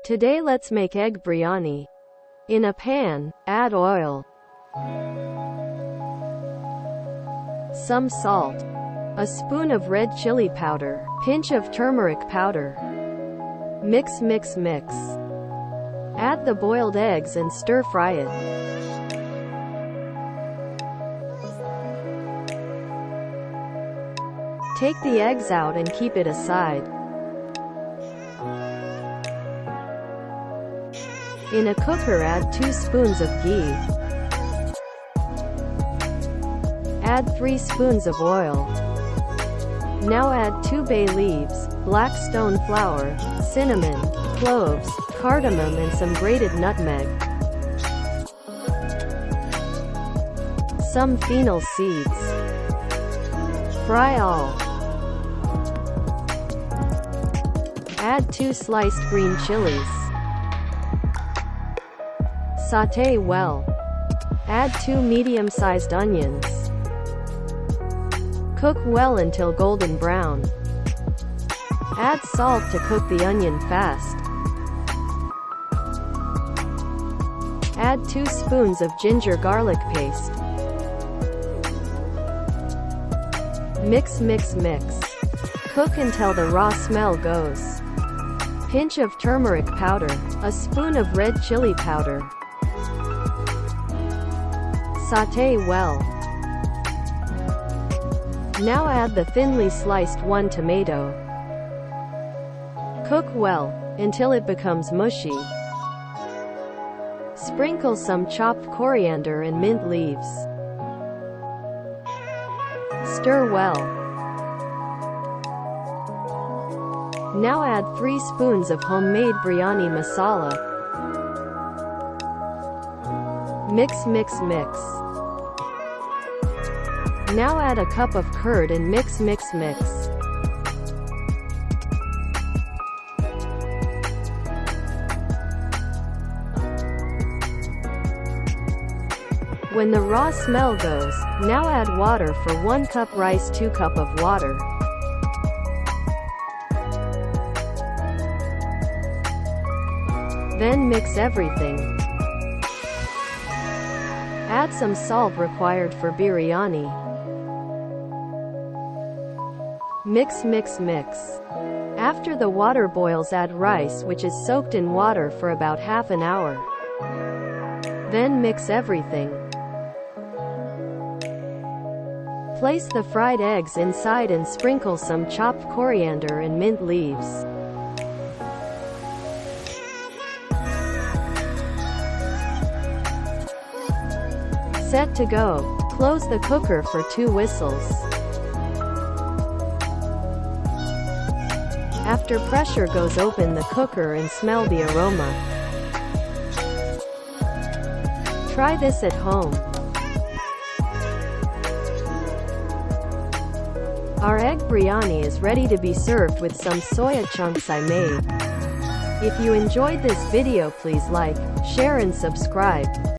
Today let's make egg biryani. In a pan, add oil, some salt, a spoon of red chili powder, pinch of turmeric powder. Mix. Add the boiled eggs and stir fry it. Take the eggs out and keep it aside. In a cooker, add 2 spoons of ghee. Add 3 spoons of oil. Now add 2 bay leaves, black stone flour, cinnamon, cloves, cardamom and some grated nutmeg. Some fennel seeds. Fry all. Add 2 sliced green chillies. Sauté well. Add 2 medium-sized onions. Cook well until golden brown. Add salt to cook the onion fast. Add 2 spoons of ginger garlic paste. Mix. Cook until the raw smell goes. Pinch of turmeric powder, a spoon of red chili powder. Sauté well. Now add the thinly sliced 1 tomato. Cook well, until it becomes mushy. Sprinkle some chopped coriander and mint leaves. Stir well. Now add 3 spoons of homemade biryani masala. Mix. Now add a cup of curd and mix. When the raw smell goes, now add water for 1 cup rice, 2 cup of water. Then mix everything. Add some salt required for biryani. Mix. After the water boils, add rice which is soaked in water for about half an hour. Then mix everything. Place the fried eggs inside and sprinkle some chopped coriander and mint leaves. Set to go. Close the cooker for 2 whistles. After pressure goes, open the cooker and smell the aroma. Try this at home. Our egg biryani is ready to be served with some soya chunks I made. If you enjoyed this video, please like, share and subscribe.